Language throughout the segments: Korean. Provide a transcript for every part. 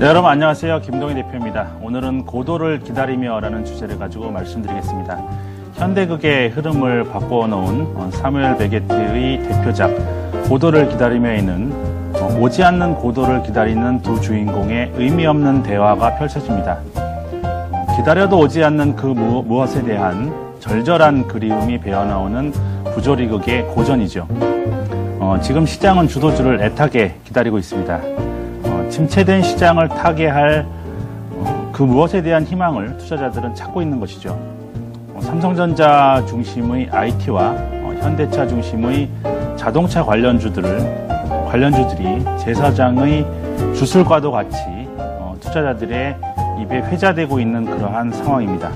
네, 여러분 안녕하세요. 김동희 대표입니다. 오늘은 고도를 기다리며라는 주제를 가지고 말씀드리겠습니다. 현대극의 흐름을 바꿔놓은 사무엘 베게트의 대표작 고도를 기다리며에는 오지 않는 고도를 기다리는 두 주인공의 의미 없는 대화가 펼쳐집니다. 기다려도 오지 않는 그 무엇에 대한 절절한 그리움이 배어나오는 부조리극의 고전이죠. 지금 시장은 주도주를 애타게 기다리고 있습니다. 침체된 시장을 타개할 그 무엇에 대한 희망을 투자자들은 찾고 있는 것이죠. 삼성전자 중심의 IT와 현대차 중심의 자동차 관련주들이 제사장의 주술과도 같이 투자자들의 입에 회자되고 있는 그러한 상황입니다.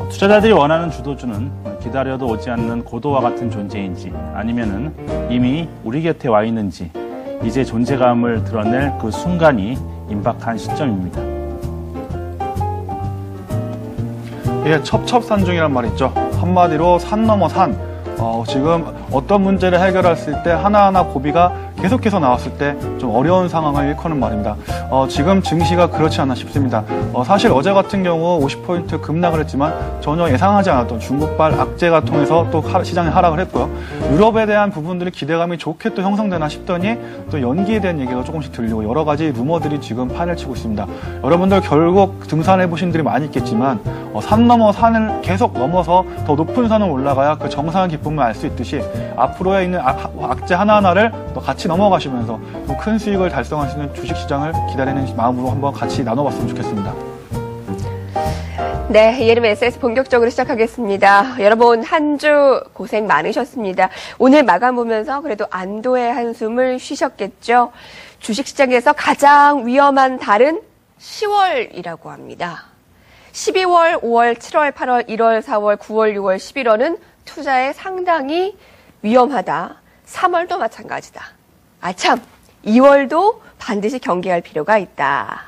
투자자들이 원하는 주도주는 기다려도 오지 않는 고도와 같은 존재인지 아니면은 이미 우리 곁에 와 있는지 이제 존재감을 드러낼 그 순간이 임박한 시점입니다. 예, 첩첩산중이란 말 있죠. 한마디로 산 넘어 산. 지금 어떤 문제를 해결했을 때 하나하나 고비가 계속해서 나왔을 때 좀 어려운 상황을 일컫는 말입니다. 지금 증시가 그렇지 않나 싶습니다. 사실 어제 같은 경우 50포인트 급락을 했지만 전혀 예상하지 않았던 중국발 악재가 통해서 또 시장이 하락을 했고요. 유럽에 대한 부분들이 기대감이 좋게 또 형성되나 싶더니 또 연기에 대한 얘기가 조금씩 들리고 여러 가지 루머들이 지금 판을 치고 있습니다. 여러분들 결국 등산해보신 분들이 많이 있겠지만 산 넘어 산을 계속 넘어서 더 높은 산을 올라가야 그 정상의 기쁨을 알 수 있듯이 앞으로에 있는 악재 하나하나를 또 같이 넘어가시면서 좀 큰 수익을 달성하시는 주식시장을 기다리는 마음으로 한번 같이 나눠봤으면 좋겠습니다. 네, 이예림 SS 본격적으로 시작하겠습니다. 여러분 한 주 고생 많으셨습니다. 오늘 마감 보면서 그래도 안도의 한숨을 쉬셨겠죠. 주식시장에서 가장 위험한 달은 10월이라고 합니다. 12월, 5월, 7월, 8월, 1월, 4월, 9월, 6월, 11월은 투자에 상당히 위험하다. 3월도 마찬가지다. 아참, 2월도 반드시 경계할 필요가 있다.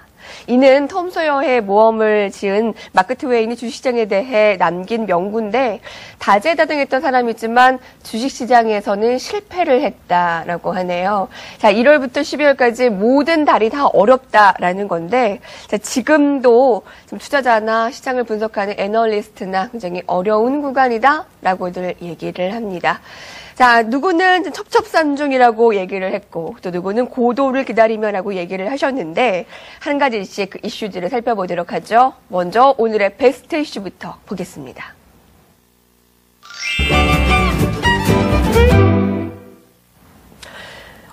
이는 톰 소여의 모험을 지은 마크 트웨인이 주식시장에 대해 남긴 명구인데 다재다능했던 사람이지만 주식시장에서는 실패를 했다라고 하네요. 자, 1월부터 12월까지 모든 달이 다 어렵다라는 건데 자, 지금도 투자자나 시장을 분석하는 애널리스트나 굉장히 어려운 구간이다라고들 얘기를 합니다. 자, 누구는 첩첩산중이라고 얘기를 했고 또 누구는 고도를 기다리며라고 얘기를 하셨는데 한 가지씩 그 이슈들을 살펴보도록 하죠. 먼저 오늘의 베스트 이슈부터 보겠습니다.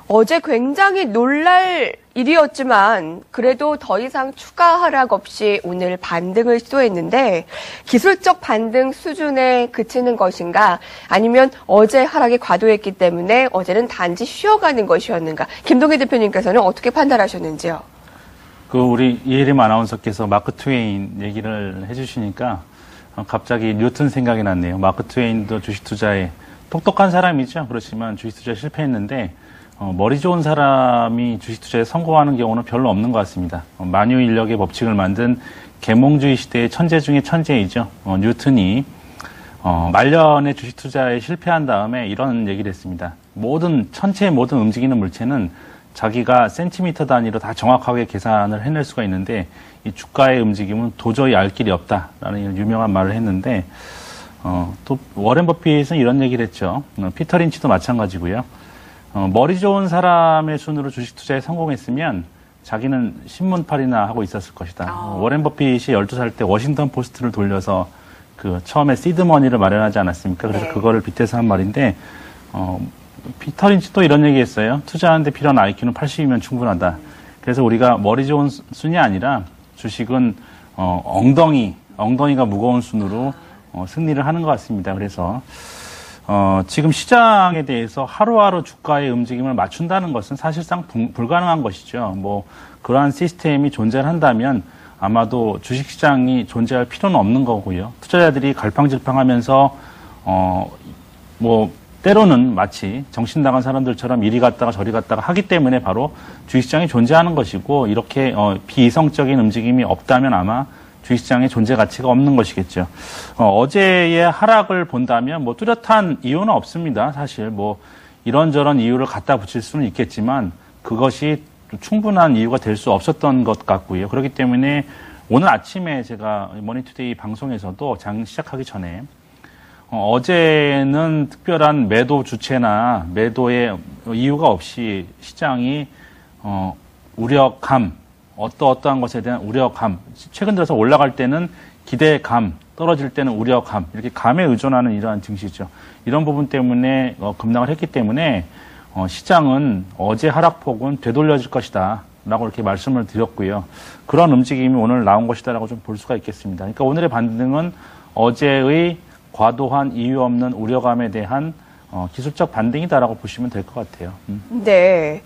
어제 굉장히 놀랄 일이었지만 그래도 더 이상 추가 하락 없이 오늘 반등을 시도했는데 기술적 반등 수준에 그치는 것인가 아니면 어제 하락이 과도했기 때문에 어제는 단지 쉬어가는 것이었는가 김동희 대표님께서는 어떻게 판단하셨는지요? 우리 이예림 아나운서께서 마크 트웨인 얘기를 해주시니까 갑자기 뉴턴 생각이 났네요. 마크 트웨인도 주식 투자에 똑똑한 사람이죠. 그렇지만 주식 투자에 실패했는데 머리 좋은 사람이 주식 투자에 성공하는 경우는 별로 없는 것 같습니다. 만유 인력의 법칙을 만든 계몽주의 시대의 천재 중에 천재이죠. 뉴턴이 말년에 주식 투자에 실패한 다음에 이런 얘기를 했습니다. 천체의 모든 움직이는 물체는 자기가 센티미터 단위로 다 정확하게 계산을 해낼 수가 있는데 이 주가의 움직임은 도저히 알 길이 없다라는 유명한 말을 했는데 또 워렌 버핏은 이런 얘기를 했죠. 피터 린치도 마찬가지고요. 머리 좋은 사람의 순으로 주식 투자에 성공했으면 자기는 신문팔이나 하고 있었을 것이다. 워렌 버핏이 12살 때 워싱턴 포스트를 돌려서 처음에 시드머니를 마련하지 않았습니까? 그래서 그거를 빗대서 한 말인데, 피터 린치도 이런 얘기 했어요. 투자하는데 필요한 IQ는 80이면 충분하다. 그래서 우리가 머리 좋은 순이 아니라 주식은 엉덩이가 무거운 순으로 승리를 하는 것 같습니다. 그래서 지금 시장에 대해서 하루하루 주가의 움직임을 맞춘다는 것은 사실상 불가능한 것이죠. 그러한 시스템이 존재한다면 아마도 주식시장이 존재할 필요는 없는 거고요. 투자자들이 갈팡질팡하면서 때로는 마치 정신 나간 사람들처럼 이리 갔다가 저리 갔다가 하기 때문에 바로 주식시장이 존재하는 것이고 이렇게 비이성적인 움직임이 없다면 아마 주식시장의 존재 가치가 없는 것이겠죠. 어제의 하락을 본다면 뚜렷한 이유는 없습니다. 사실 이런저런 이유를 갖다 붙일 수는 있겠지만 그것이 충분한 이유가 될 수 없었던 것 같고요. 그렇기 때문에 오늘 아침에 제가 머니투데이 방송에서도 장 시작하기 전에 어제는 특별한 매도 주체나 매도의 이유가 없이 시장이 우려감, 어떠한 것에 대한 우려감, 최근 들어서 올라갈 때는 기대감, 떨어질 때는 우려감, 이렇게 감에 의존하는 이러한 증시죠. 이런 부분 때문에 급락을 했기 때문에 시장은 어제 하락폭은 되돌려질 것이다 라고 이렇게 말씀을 드렸고요. 그런 움직임이 오늘 나온 것이다라고 좀 볼 수가 있겠습니다. 그러니까 오늘의 반등은 어제의 과도한 이유 없는 우려감에 대한 기술적 반등이다라고 보시면 될 것 같아요. 네.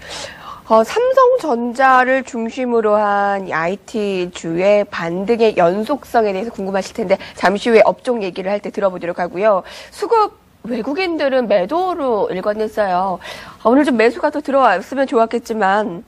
삼성전자를 중심으로 한 IT주의 반등의 연속성에 대해서 궁금하실 텐데 잠시 후에 업종 얘기를 할 때 들어보도록 하고요. 수급 외국인들은 매도로 일관했어요. 오늘 좀 매수가 더 들어왔으면 좋았겠지만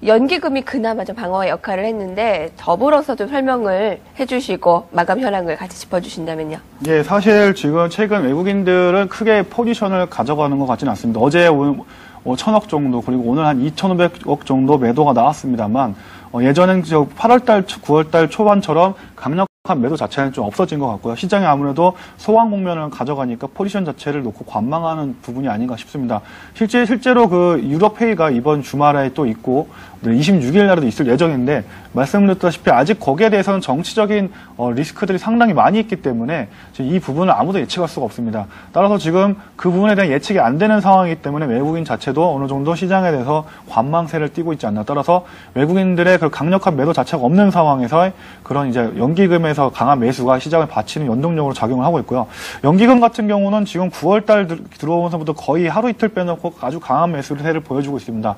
연기금이 그나마 좀 방어의 역할을 했는데 더불어서 좀 설명을 해주시고 마감 현황을 같이 짚어주신다면요. 예, 사실 지금 최근 외국인들은 크게 포지션을 가져가는 것 같지는 않습니다. 어제 1,000억 정도 그리고 오늘 한 2,500억 정도 매도가 나왔습니다만 예전엔 8월달, 9월달 초반처럼 강력한 매도 자체는 좀 없어진 것 같고요. 시장이 아무래도 소강 국면을 가져가니까 포지션 자체를 놓고 관망하는 부분이 아닌가 싶습니다. 실제로 그 유럽 회의가 이번 주말에 또 있고 26일 날에도 있을 예정인데 말씀드렸다시피 아직 거기에 대해서는 정치적인 리스크들이 상당히 많이 있기 때문에 이 부분을 아무도 예측할 수가 없습니다. 따라서 지금 그 부분에 대한 예측이 안 되는 상황이기 때문에 외국인 자체도 어느 정도 시장에 대해서 관망세를 띠고 있지 않나. 따라서 외국인들의 그 강력한 매도 자체가 없는 상황에서 그런 이제 연기금에서 강한 매수가 시장을 받치는 연동력으로 작용을 하고 있고요. 연기금 같은 경우는 지금 9월달 들어오면서부터 거의 하루 이틀 빼놓고 아주 강한 매수세를 보여주고 있습니다.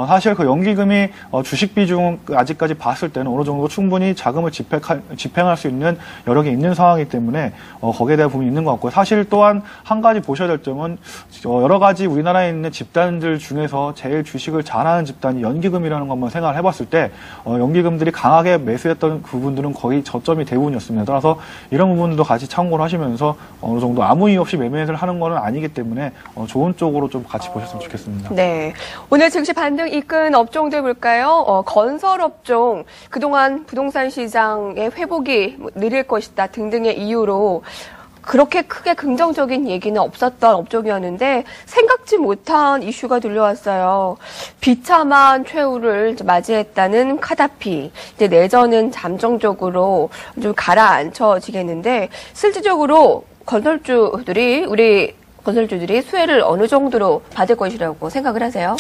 사실 그 연기금이 주식 비중 아직까지 봤을 때는 어느 정도 충분히 자금을 집행할 수 있는 여력이 있는 상황이기 때문에 거기에 대한 부분이 있는 것 같고요. 사실 또한 한 가지 보셔야 될 점은 여러 가지 우리나라에 있는 집단들 중에서 제일 주식을 잘하는 집단이 연기금이라는 거 한번 생각을 해봤을 때 연기금들이 강하게 매수했던 그분들은 거의 저점이 대부분이었습니다. 따라서 이런 부분들도 같이 참고를 하시면서 어느 정도 아무 이유 없이 매매를 하는 거는 아니기 때문에 좋은 쪽으로 좀 같이 보셨으면 좋겠습니다. 네. 오늘 증시 반등 이끈 업종들 볼까요? 건설업종, 그동안 부동산 시장의 회복이 느릴 것이다 등등의 이유로 그렇게 크게 긍정적인 얘기는 없었던 업종이었는데 생각지 못한 이슈가 들려왔어요. 비참한 최후를 맞이했다는 카다피. 이제 내전은 잠정적으로 좀 가라앉혀지겠는데 실질적으로 우리 건설주들이 수혜를 어느 정도로 받을 것이라고 생각을 하세요?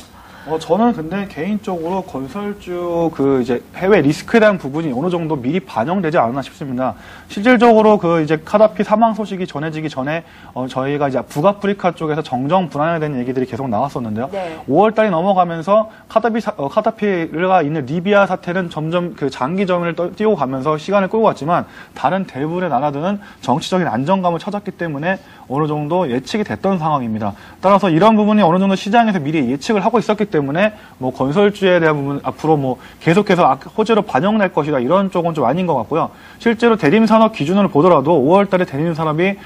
저는 근데 개인적으로 건설주 이제 해외 리스크에 대한 부분이 어느 정도 미리 반영되지 않았나 싶습니다. 실질적으로 이제 카다피 사망 소식이 전해지기 전에 저희가 이제 북아프리카 쪽에서 정정 불안에 대한 얘기들이 계속 나왔었는데요. 네. 5월달이 넘어가면서 카다피가 있는 리비아 사태는 점점 그 장기점을 띄고 가면서 시간을 끌고 갔지만 다른 대부분의 나라들은 정치적인 안정감을 찾았기 때문에 어느 정도 예측이 됐던 상황입니다. 따라서 이런 부분이 어느 정도 시장에서 미리 예측을 하고 있었기 때문에 건설주에 대한 부분 앞으로 계속해서 호재로 반영될 것이다 이런 쪽은 좀 아닌 것 같고요. 실제로 대림산업 기준으로 보더라도 5월달에 대림산업이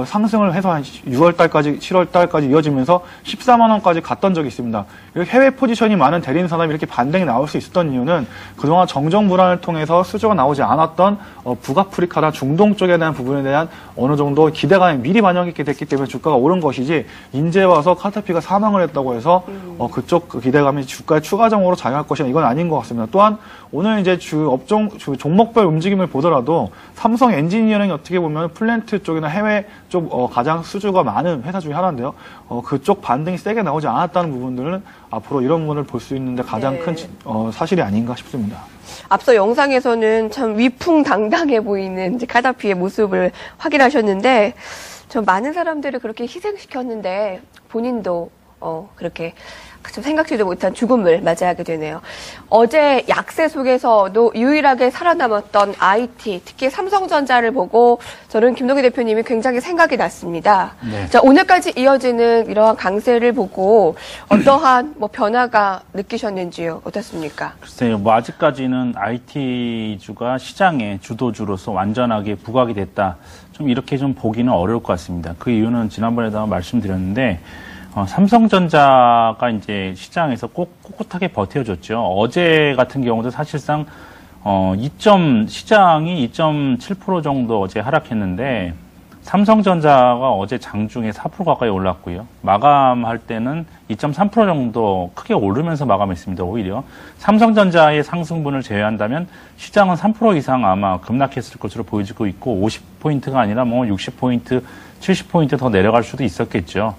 상승을 해서 한 6월달까지 7월달까지 이어지면서 14만 원까지 갔던 적이 있습니다. 이렇게 해외 포지션이 많은 대림산업이 이렇게 반등이 나올 수 있었던 이유는 그동안 정정 불안을 통해서 수주가 나오지 않았던 북아프리카나 중동 쪽에 대한 부분에 대한 어느 정도 기대감이 미리 반영이 됐기 때문에 주가가 오른 것이지 이제 와서 카다피가 사망을 했다고 해서 그쪽 기대감이 주가에 추가적으로 작용할 것이냐 이건 아닌 것 같습니다. 또한 오늘 이제 종목별 움직임을 보더라도 삼성 엔지니어링이 어떻게 보면 플랜트 쪽이나 해외 쪽 가장 수주가 많은 회사 중에 하나인데요. 그쪽 반등이 세게 나오지 않았다는 부분들은 앞으로 이런 부분을 볼 수 있는데 가장 큰 사실이 아닌가 싶습니다. 앞서 영상에서는 참 위풍당당해 보이는 이제 카다피의 모습을 확인하셨는데 좀 많은 사람들을 그렇게 희생시켰는데 본인도 그렇게 좀 생각지도 못한 죽음을 맞이하게 되네요. 어제 약세 속에서도 유일하게 살아남았던 IT, 특히 삼성전자를 보고 저는 김동기 대표님이 굉장히 생각이 났습니다. 네. 자, 오늘까지 이어지는 이러한 강세를 보고 어떠한 변화가 느끼셨는지요? 어떻습니까? 글쎄요, 아직까지는 IT주가 시장의 주도주로서 완전하게 부각이 됐다. 좀 이렇게 좀 보기는 어려울 것 같습니다. 그 이유는 지난번에도 말씀드렸는데, 삼성전자가 이제 시장에서 꼿꼿하게 버텨줬죠. 어제 같은 경우도 사실상 시장이 2.7% 정도 어제 하락했는데 삼성전자가 어제 장중에 4% 가까이 올랐고요. 마감할 때는 2.3% 정도 크게 오르면서 마감했습니다. 오히려 삼성전자의 상승분을 제외한다면 시장은 3% 이상 아마 급락했을 것으로 보여지고 있고 50포인트가 아니라 뭐 60포인트, 70포인트 더 내려갈 수도 있었겠죠.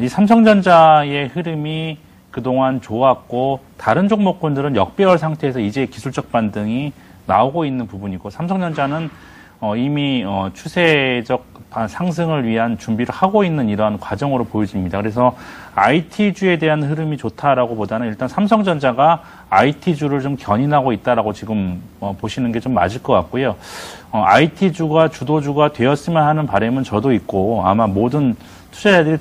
이 삼성전자의 흐름이 그동안 좋았고 다른 종목군들은 역배열 상태에서 이제 기술적 반등이 나오고 있는 부분이고 삼성전자는 이미 추세적 상승을 위한 준비를 하고 있는 이러한 과정으로 보여집니다. 그래서 IT주에 대한 흐름이 좋다라고 보다는 일단 삼성전자가 IT주를 좀 견인하고 있다라고 지금 보시는 게 좀 맞을 것 같고요. IT주가 주도주가 되었으면 하는 바람은 저도 있고 아마 모든 투자자들이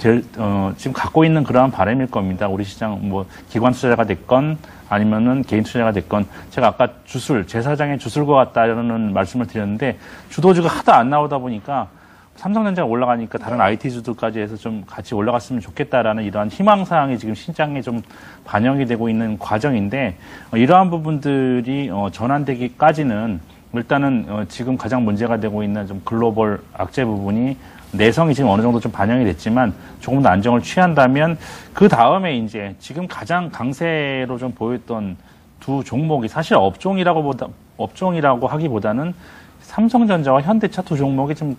지금 갖고 있는 그러한 바람일 겁니다. 우리 시장 뭐 기관 투자자가 됐건 아니면은 개인 투자자가 됐건 제가 아까 제사장의 주술과 같다는 말씀을 드렸는데 주도주가 하도 안 나오다 보니까 삼성전자가 올라가니까 다른 IT주들까지 해서 좀 같이 올라갔으면 좋겠다라는 이러한 희망사항이 지금 시장에 좀 반영이 되고 있는 과정인데 이러한 부분들이 전환되기까지는 일단은 지금 가장 문제가 되고 있는 좀 글로벌 악재 부분이 내성이 지금 어느 정도 좀 반영이 됐지만 조금 더 안정을 취한다면 그 다음에 이제 지금 가장 강세로 좀 보였던 두 종목이 사실 업종이라고 하기보다는 삼성전자와 현대차 두 종목이 좀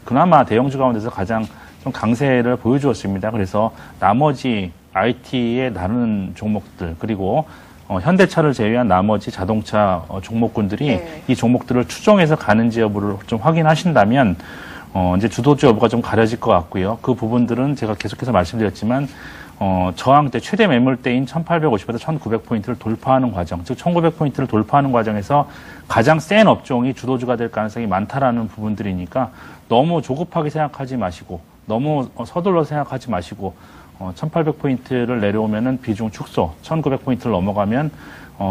그나마 대형주 가운데서 가장 좀 강세를 보여주었습니다. 그래서 나머지 IT의 다른 종목들 그리고 현대차를 제외한 나머지 자동차 종목군들이 이 종목들을 추종해서 가는지 여부를 좀 확인하신다면 이제 주도주 여부가 좀 가려질 것 같고요. 그 부분들은 제가 계속해서 말씀드렸지만, 저항대, 최대 매물대인 1850에서 1900포인트를 돌파하는 과정, 즉 1900포인트를 돌파하는 과정에서 가장 센 업종이 주도주가 될 가능성이 많다라는 부분들이니까 너무 조급하게 생각하지 마시고, 너무 서둘러 생각하지 마시고, 1800포인트를 내려오면은 비중 축소, 1900포인트를 넘어가면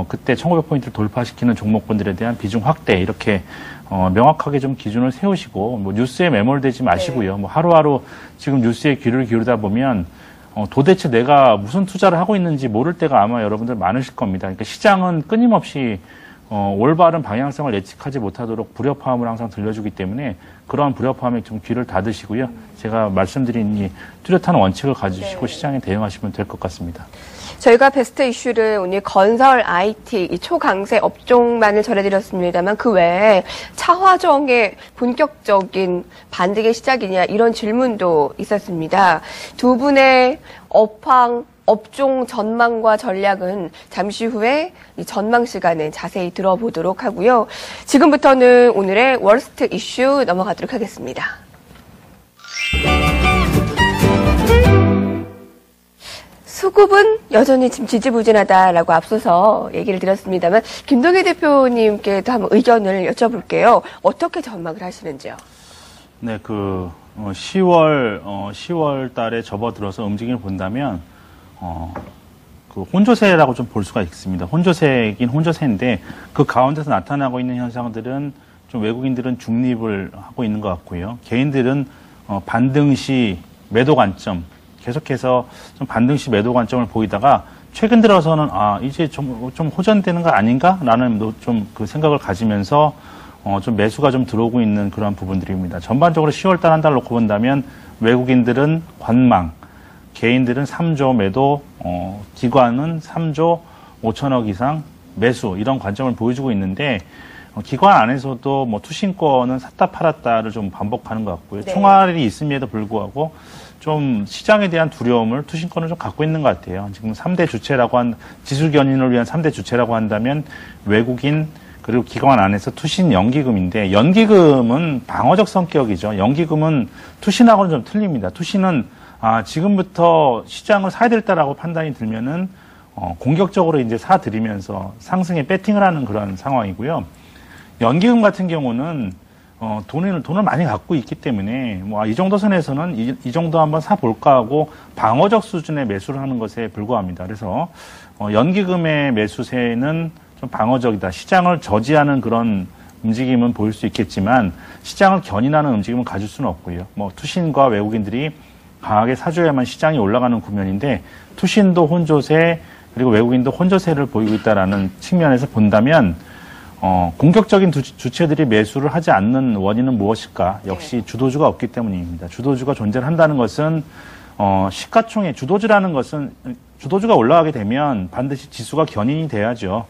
그때 1900포인트를 돌파시키는 종목군들에 대한 비중 확대 이렇게 명확하게 좀 기준을 세우시고 뭐 뉴스에 매몰되지 마시고요. 뭐 하루하루 지금 뉴스에 귀를 기울이다 보면 도대체 내가 무슨 투자를 하고 있는지 모를 때가 아마 여러분들 많으실 겁니다. 그러니까 시장은 끊임없이 올바른 방향성을 예측하지 못하도록 불협화음을 항상 들려주기 때문에 그러한 불협화음에 좀 귀를 닫으시고요. 제가 말씀드린 이 뚜렷한 원칙을 가지시고 시장에 대응하시면 될 것 같습니다. 저희가 베스트 이슈를 오늘 건설, IT, 이 초강세 업종만을 전해드렸습니다만 그 외에 차화정의 본격적인 반등의 시작이냐 이런 질문도 있었습니다. 두 분의 업종 전망과 전략은 잠시 후에 이 전망 시간에 자세히 들어보도록 하고요. 지금부터는 오늘의 월스트 이슈 넘어가도록 하겠습니다. 수급은 여전히 지금 지지부진하다라고 앞서서 얘기를 드렸습니다만 김동희 대표님께도 한번 의견을 여쭤볼게요. 어떻게 전망을 하시는지요? 네, 10월 달에 접어들어서 움직임을 본다면 혼조세라고 좀 볼 수가 있습니다. 혼조세이긴 혼조세인데 그 가운데서 나타나고 있는 현상들은 좀 외국인들은 중립을 하고 있는 것 같고요. 개인들은 반등 시 매도 관점 계속해서 좀 반등 시 매도 관점을 보이다가 최근 들어서는 이제 좀 호전되는 거 아닌가라는 좀 그 생각을 가지면서 좀 매수가 좀 들어오고 있는 그런 부분들입니다. 전반적으로 10월달 한 달 놓고 본다면 외국인들은 관망, 개인들은 3조 매도, 기관은 3조 5천억 이상 매수 이런 관점을 보여주고 있는데 기관 안에서도 뭐 투신권은 샀다 팔았다를 좀 반복하는 것 같고요. 네. 총알이 있음에도 불구하고 좀 시장에 대한 두려움을 투신권을 좀 갖고 있는 것 같아요. 지금 3대 주체라고 지수 견인을 위한 3대 주체라고 한다면 외국인 그리고 기관 안에서 투신 연기금인데 연기금은 방어적 성격이죠. 연기금은 투신하고는 좀 틀립니다. 투신은 지금부터 시장을 사야 되겠다라고 판단이 들면은 공격적으로 이제 사들이면서 상승에 배팅을 하는 그런 상황이고요. 연기금 같은 경우는 돈을 많이 갖고 있기 때문에 이 정도 선에서는 이 정도 한번 사볼까 하고 방어적 수준의 매수를 하는 것에 불과합니다. 그래서 연기금의 매수세는 좀 방어적이다. 시장을 저지하는 그런 움직임은 보일 수 있겠지만 시장을 견인하는 움직임은 가질 수는 없고요. 투신과 외국인들이 강하게 사줘야만 시장이 올라가는 국면인데 투신도 혼조세 그리고 외국인도 혼조세를 보이고 있다라는 측면에서 본다면 공격적인 주체들이 매수를 하지 않는 원인은 무엇일까? 역시 주도주가 없기 때문입니다. 주도주가 존재를 한다는 것은 시가총액 주도주라는 것은 주도주가 올라가게 되면 반드시 지수가 견인이 돼야죠.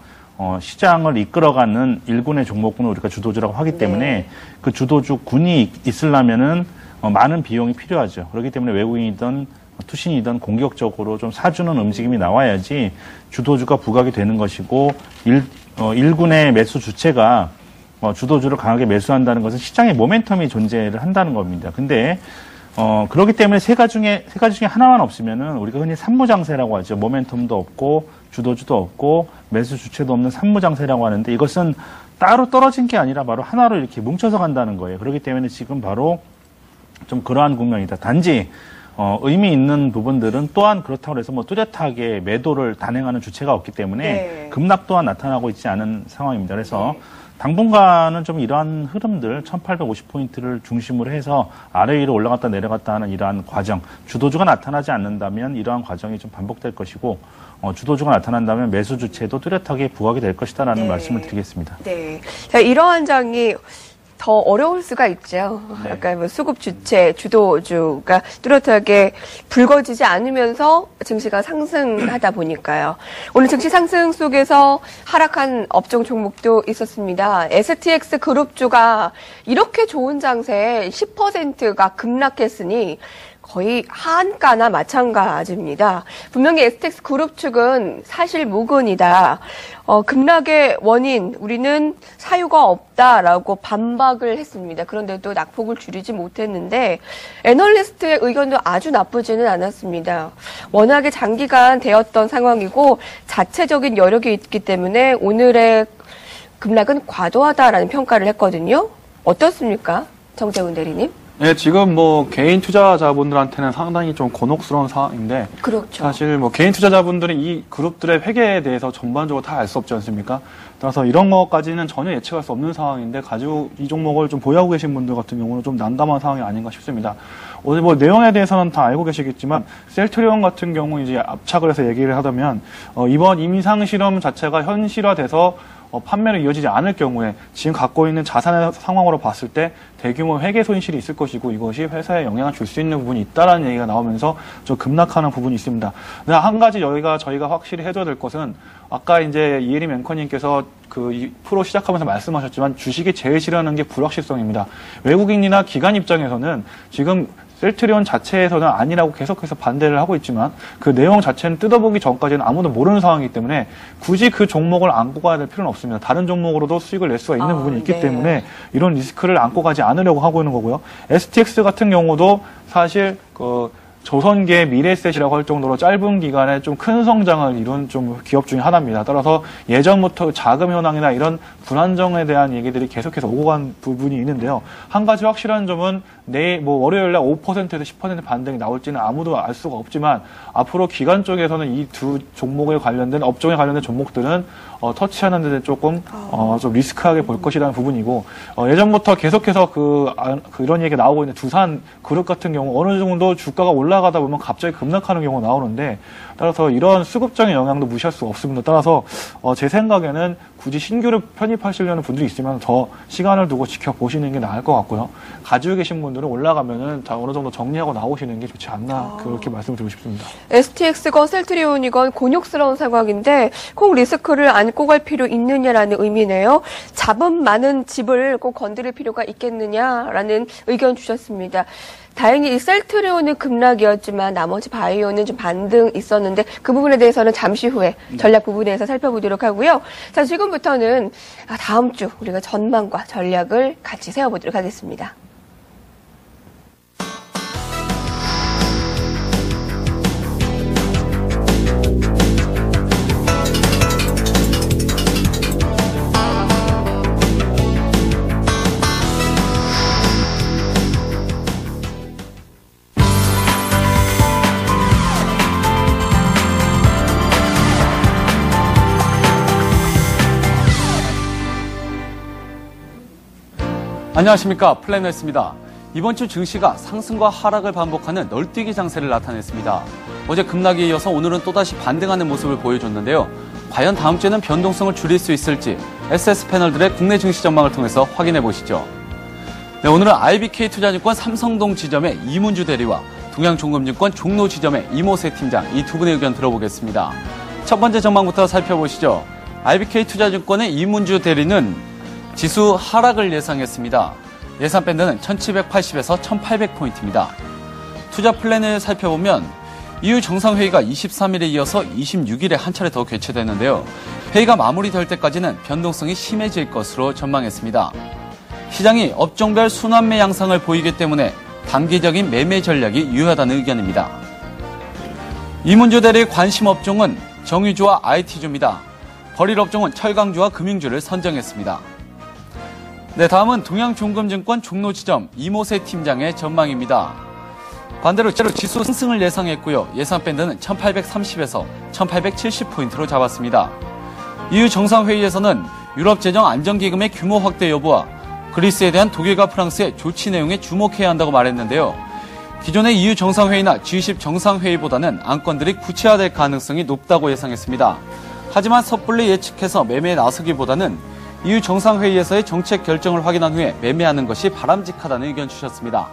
시장을 이끌어가는 일군의 종목군을 우리가 주도주라고 하기 때문에 그 주도주 군이 있으려면은 많은 비용이 필요하죠. 그렇기 때문에 외국인이든 투신이든 공격적으로 좀 사주는 움직임이 나와야지 주도주가 부각이 되는 것이고 일군의 매수 주체가 주도주를 강하게 매수한다는 것은 시장의 모멘텀이 존재를 한다는 겁니다. 근데 그렇기 때문에 세 가지 중에 하나만 없으면은 우리가 흔히 산무장세라고 하죠. 모멘텀도 없고 주도주도 없고 매수 주체도 없는 산무장세라고 하는데 이것은 따로 떨어진 게 아니라 바로 하나로 이렇게 뭉쳐서 간다는 거예요. 그렇기 때문에 지금 바로 좀 그러한 국면이다. 단지 의미 있는 부분들은 또한 그렇다고 해서 뭐 뚜렷하게 매도를 단행하는 주체가 없기 때문에 급락 또한 나타나고 있지 않은 상황입니다. 그래서 당분간은 좀 이러한 흐름들 1850포인트를 중심으로 해서 아래 위로 올라갔다 내려갔다 하는 이러한 과정, 주도주가 나타나지 않는다면 이러한 과정이 좀 반복될 것이고 주도주가 나타난다면 매수 주체도 뚜렷하게 부각이 될 것이다라는 말씀을 드리겠습니다. 네. 자, 이러한 장이 더 어려울 수가 있죠. 아까 뭐 수급 주체, 주도주가 뚜렷하게 불거지지 않으면서 증시가 상승하다 보니까요. 오늘 증시 상승 속에서 하락한 업종 종목도 있었습니다. STX 그룹주가 이렇게 좋은 장세에 10%가 급락했으니 거의 하한가나 마찬가지입니다. 분명히 STX 그룹 측은 사실 무근이다. 급락의 원인 우리는 사유가 없다라고 반박을 했습니다. 그런데도 낙폭을 줄이지 못했는데 애널리스트의 의견도 아주 나쁘지는 않았습니다. 워낙에 장기간 되었던 상황이고 자체적인 여력이 있기 때문에 오늘의 급락은 과도하다라는 평가를 했거든요. 어떻습니까? 정재훈 대리님? 네, 지금 뭐 개인 투자자분들한테는 상당히 좀 곤혹스러운 상황인데 그렇죠. 사실 뭐 개인 투자자분들은 이 그룹들의 회계에 대해서 전반적으로 다 알 수 없지 않습니까? 따라서 이런 것까지는 전혀 예측할 수 없는 상황인데 가지고 이 종목을 좀 보유하고 계신 분들 같은 경우는 좀 난감한 상황이 아닌가 싶습니다. 오늘 뭐 내용에 대해서는 다 알고 계시겠지만 셀트리온 같은 경우 이제 압착을 해서 얘기를 하자면 이번 임상 실험 자체가 현실화돼서 판매로 이어지지 않을 경우에 지금 갖고 있는 자산의 상황으로 봤을 때 대규모 회계 손실이 있을 것이고 이것이 회사에 영향을 줄 수 있는 부분이 있다라는 얘기가 나오면서 좀 급락하는 부분이 있습니다. 근데 한 가지 저희가 확실히 해줘야 될 것은 아까 이제 이혜림 앵커님께서 그 프로 시작하면서 말씀하셨지만 주식이 제일 싫어하는 게 불확실성입니다. 외국인이나 기관 입장에서는 지금 셀트리온 자체에서는 아니라고 계속해서 반대를 하고 있지만 그 내용 자체는 뜯어보기 전까지는 아무도 모르는 상황이기 때문에 굳이 그 종목을 안고 가야 될 필요는 없습니다. 다른 종목으로도 수익을 낼 수가 있는 부분이 있기 때문에 이런 리스크를 안고 가지 않으려고 하고 있는 거고요. STX 같은 경우도 사실 조선계 미래셋이라고 할 정도로 짧은 기간에 좀 큰 성장을 이룬 좀 기업 중에 하나입니다. 따라서 예전부터 자금 현황이나 이런 불안정에 대한 얘기들이 계속해서 오고 간 부분이 있는데요. 한 가지 확실한 점은 내일 월요일날 5%에서 10% 반등이 나올지는 아무도 알 수가 없지만 앞으로 기관 쪽에서는 이 두 종목에 관련된 업종에 관련된 종목들은 터치하는 데 조금 좀 리스크하게 볼 것이라는 부분이고 예전부터 계속해서 그런 얘기가 나오고 있는 두산 그룹 같은 경우 어느 정도 주가가 올라가다 보면 갑자기 급락하는 경우가 나오는데 따라서 이런 수급적인 영향도 무시할 수가 없습니다. 따라서 제 생각에는 굳이 신규를 편입하시려는 분들이 있으면 더 시간을 두고 지켜보시는 게 나을 것 같고요. 가지고 계신 분들은 올라가면은 다 어느 정도 정리하고 나오시는 게 좋지 않나 그렇게 말씀드리고 싶습니다. STX건 셀트리온이건 곤욕스러운 상황인데 꼭 리스크를 안고 갈 필요 있느냐라는 의미네요. 자본 많은 집을 꼭 건드릴 필요가 있겠느냐라는 의견 주셨습니다. 다행히 이 셀트리온은 급락이었지만 나머지 바이오는 좀 반등 있었는데 그 부분에 대해서는 잠시 후에 전략 부분에서 살펴보도록 하고요. 자, 지금부터는 다음 주 우리가 전망과 전략을 같이 세워보도록 하겠습니다. 안녕하십니까, 플래너였습니다. 이번 주 증시가 상승과 하락을 반복하는 널뛰기 장세를 나타냈습니다. 어제 급락에 이어서 오늘은 또다시 반등하는 모습을 보여줬는데요. 과연 다음 주에는 변동성을 줄일 수 있을지 SS 패널들의 국내 증시 전망을 통해서 확인해 보시죠. 네, 오늘은 IBK투자증권 삼성동 지점의 이문주 대리와 동양종금증권 종로 지점의 이모세 팀장 이 두 분의 의견 들어보겠습니다. 첫 번째 전망부터 살펴보시죠. IBK투자증권의 이문주 대리는 지수 하락을 예상했습니다. 예상 밴드는 1780에서 1800포인트입니다. 투자 플랜을 살펴보면 EU 정상회의가 23일에 이어서 26일에 한 차례 더 개최되는데요. 회의가 마무리될 때까지는 변동성이 심해질 것으로 전망했습니다. 시장이 업종별 순환매 양상을 보이기 때문에 단기적인 매매 전략이 유효하다는 의견입니다. 이문주 대리의 관심 업종은 정유주와 IT주입니다. 버릴 업종은 철강주와 금융주를 선정했습니다. 네, 다음은 동양종금증권 종로지점 이모세 팀장의 전망입니다. 반대로 지수 상승을 예상했고요. 예상 밴드는 1830에서 1870포인트로 잡았습니다. EU 정상회의에서는 유럽 재정 안정기금의 규모 확대 여부와 그리스에 대한 독일과 프랑스의 조치 내용에 주목해야 한다고 말했는데요. 기존의 EU 정상회의나 G20 정상회의보다는 안건들이 구체화될 가능성이 높다고 예상했습니다. 하지만 섣불리 예측해서 매매에 나서기보다는 EU 정상회의에서의 정책 결정을 확인한 후에 매매하는 것이 바람직하다는 의견 주셨습니다.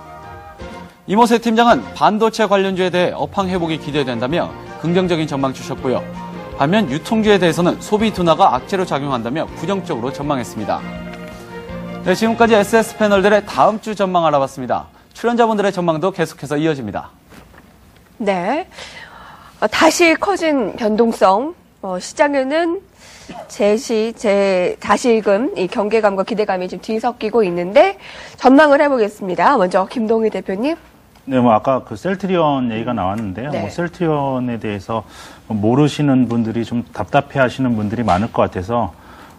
이모세 팀장은 반도체 관련주에 대해 업황 회복이 기대된다며 긍정적인 전망 주셨고요. 반면 유통주에 대해서는 소비 둔화가 악재로 작용한다며 부정적으로 전망했습니다. 네, 지금까지 SS 패널들의 다음 주 전망 알아봤습니다. 출연자분들의 전망도 계속해서 이어집니다. 네. 다시 커진 변동성, 시장에는 다시금 이 경계감과 기대감이 좀 뒤섞이고 있는데 전망을 해보겠습니다. 먼저 김동희 대표님. 네, 뭐 아까 그 셀트리온 얘기가 나왔는데요. 네. 뭐 셀트리온에 대해서 모르시는 분들이 좀 답답해하시는 분들이 많을 것 같아서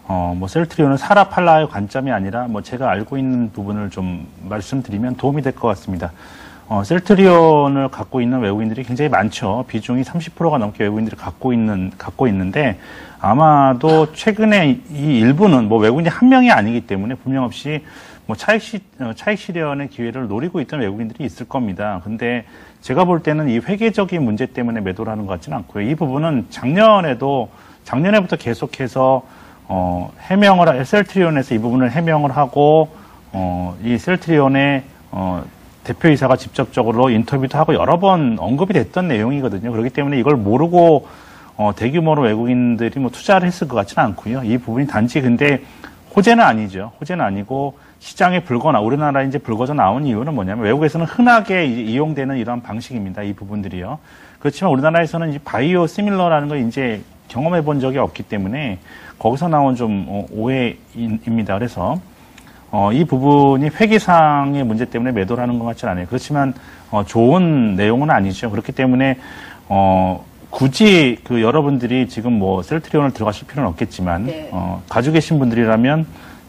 뭐 셀트리온은 사라 팔라의 관점이 아니라 뭐 제가 알고 있는 부분을 좀 말씀드리면 도움이 될 것 같습니다. 셀트리온을 갖고 있는 외국인들이 굉장히 많죠. 비중이 30%가 넘게 외국인들이 갖고 있는데 아마도 최근에 이 일부는 뭐 외국인이 한 명이 아니기 때문에 분명 없이 뭐 차익 실현의 기회를 노리고 있던 외국인들이 있을 겁니다. 근데 제가 볼 때는 이 회계적인 문제 때문에 매도를 하는 것 같지는 않고요. 이 부분은 작년에부터 계속해서 셀트리온에서 이 부분을 해명을 하고 이 셀트리온의 대표이사가 직접적으로 인터뷰도 하고 여러 번 언급이 됐던 내용이거든요. 그렇기 때문에 이걸 모르고 대규모로 외국인들이 뭐 투자를 했을 것 같지는 않고요. 이 부분이 단지 근데 호재는 아니죠. 호재는 아니고 시장에 우리나라에 이제 불거져 나온 이유는 뭐냐면 외국에서는 흔하게 이용되는 이러한 방식입니다. 이 부분들이요. 그렇지만 우리나라에서는 이 바이오 시밀러라는 걸 이제 경험해 본 적이 없기 때문에 거기서 나온 좀 오해입니다. 그래서 이 부분이 회계상의 문제 때문에 매도를 하는 것 같지는 않아요. 그렇지만 좋은 내용은 아니죠. 그렇기 때문에 굳이 여러분들이 지금 뭐 셀트리온을 들어가실 필요는 없겠지만 네. 가지고 계신 분들이라면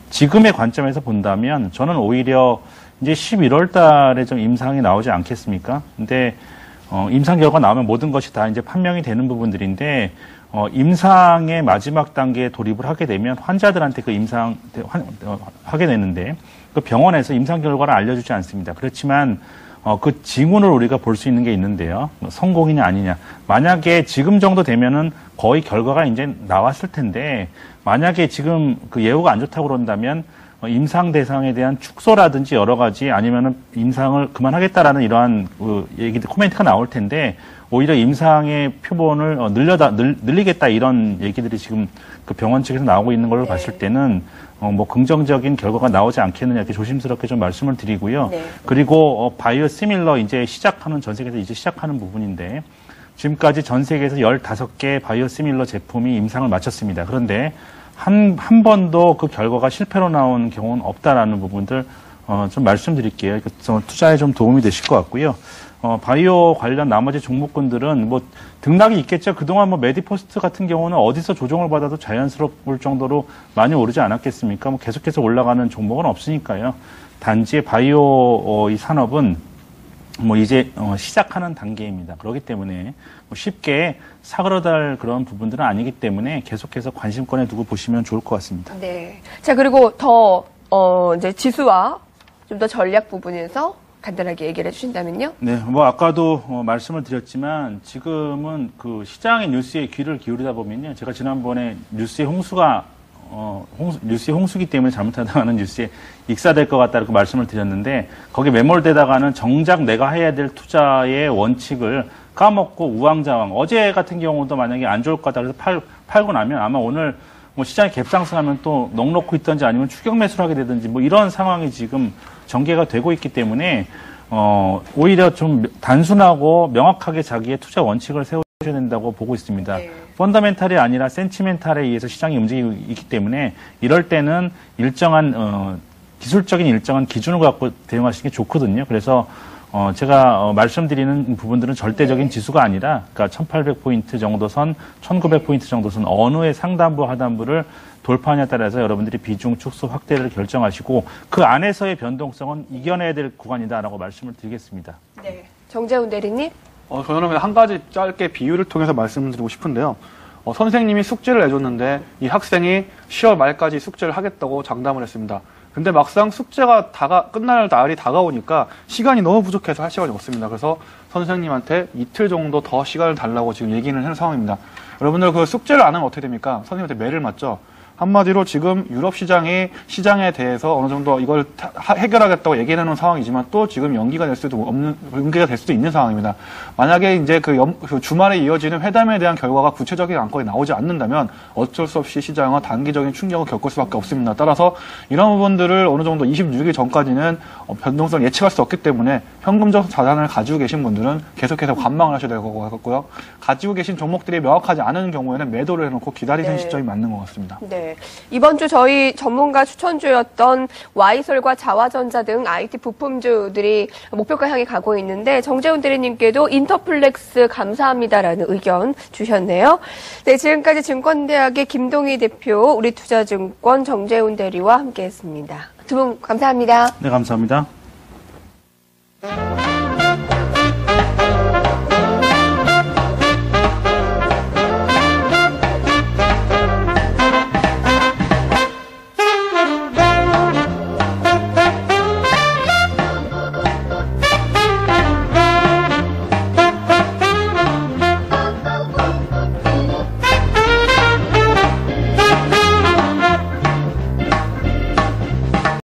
지금의 관점에서 본다면 저는 오히려 이제 11월 달에 좀 임상이 나오지 않겠습니까? 근데 임상 결과 나오면 모든 것이 다 이제 판명이 되는 부분들인데 임상의 마지막 단계에 돌입을 하게 되면 환자들한테 하게 되는데 그 병원에서 임상 결과를 알려주지 않습니다. 그렇지만 그 징후를 우리가 볼 수 있는 게 있는데요. 성공이냐 아니냐. 만약에 지금 정도 되면은 거의 결과가 이제 나왔을 텐데 만약에 지금 그 예후가 안 좋다고 그런다면 임상 대상에 대한 축소라든지 여러 가지 아니면은 임상을 그만하겠다라는 이러한 코멘트가 나올 텐데 오히려 임상의 표본을 늘리겠다 이런 얘기들이 지금 그 병원 측에서 나오고 있는 걸로 봤을 때는 뭐 긍정적인 결과가 나오지 않겠느냐 이렇게 조심스럽게 좀 말씀을 드리고요. 네. 그리고 바이오 시밀러 전 세계에서 이제 시작하는 부분인데 지금까지 전 세계에서 15개 바이오 시밀러 제품이 임상을 마쳤습니다. 그런데 한 번도 그 결과가 실패로 나온 경우는 없다라는 부분들 좀 말씀드릴게요. 투자에 좀 도움이 되실 것 같고요. 바이오 관련 나머지 종목군들은 뭐 등락이 있겠죠. 그동안 뭐 메디포스트 같은 경우는 어디서 조정을 받아도 자연스러울 정도로 많이 오르지 않았겠습니까? 뭐 계속해서 올라가는 종목은 없으니까요. 단지 바이오 이 산업은 뭐 이제 시작하는 단계입니다. 그렇기 때문에 뭐 쉽게 사그러들 그런 부분들은 아니기 때문에 계속해서 관심권에 두고 보시면 좋을 것 같습니다. 네. 자, 그리고 이제 지수와 좀 더 전략 부분에서 간단하게 얘기를 해주신다면요. 네, 뭐 아까도 말씀을 드렸지만 지금은 그 시장의 뉴스에 귀를 기울이다 보면요, 제가 지난번에 뉴스의 홍수가 뉴스의 홍수기 때문에 잘못하다가는 뉴스에 익사될 것 같다 이렇게 말씀을 드렸는데 거기에 매몰되다가는 정작 내가 해야 될 투자의 원칙을 까먹고 우왕좌왕. 어제 같은 경우도 만약에 안 좋을 것 같다 그래서 팔고 나면 아마 오늘 뭐 시장이 갭상승하면 또 넋놓고 있든지 아니면 추격 매수를 하게 되든지 뭐 이런 상황이 지금 전개가 되고 있기 때문에 오히려 좀 단순하고 명확하게 자기의 투자 원칙을 세워야 된다고 보고 있습니다. 네. 펀더멘탈이 아니라 센티멘탈에 의해서 시장이 움직이고 있기 때문에 이럴 때는 일정한 기술적인 일정한 기준을 갖고 대응하시는 게 좋거든요. 그래서 제가 말씀드리는 부분들은 절대적인 지수가 아니라 그러니까 1800포인트 정도 선, 1900포인트 정도 선 어느의 상단부 하단부를 돌파하냐에 따라서 여러분들이 비중 축소 확대를 결정하시고 그 안에서의 변동성은 이겨내야 될 구간이다라고 말씀을 드리겠습니다. 네. 정재훈 대리님. 저는 한 가지 짧게 비유를 통해서 말씀드리고 싶은데요. 선생님이 숙제를 내줬는데 이 학생이 10월 말까지 숙제를 하겠다고 장담을 했습니다. 근데 막상 숙제가 끝날 날이 다가오니까 시간이 너무 부족해서 할 시간이 없습니다. 그래서 선생님한테 이틀 정도 더 시간을 달라고 지금 얘기를 하는 상황입니다. 여러분들 그 숙제를 안 하면 어떻게 됩니까? 선생님한테 매를 맞죠? 한마디로 지금 유럽 시장에 대해서 어느 정도 이걸 해결하겠다고 얘기해 놓은 상황이지만 또 지금 연기가 될 수도 있는 상황입니다. 만약에 이제 그 주말에 이어지는 회담에 대한 결과가 구체적인 안건이 나오지 않는다면 어쩔 수 없이 시장은 단기적인 충격을 겪을 수밖에 없습니다. 따라서 이런 부분들을 어느 정도 26일 전까지는 변동성을 예측할 수 없기 때문에 현금적 자산을 가지고 계신 분들은 계속해서 관망을 하셔야 될 것 같고요. 가지고 계신 종목들이 명확하지 않은 경우에는 매도를 해놓고 기다리는 시점이 맞는 것 같습니다. 네. 이번 주 저희 전문가 추천주였던 와이솔과 자화전자 등 IT 부품주들이 목표가 향해 가고 있는데 정재훈 대리님께도 인터플렉스 감사합니다라는 의견 주셨네요. 네, 지금까지 증권대학의 김동희 대표, 우리투자증권 정재훈 대리와 함께했습니다. 두 분 감사합니다. 네, 감사합니다.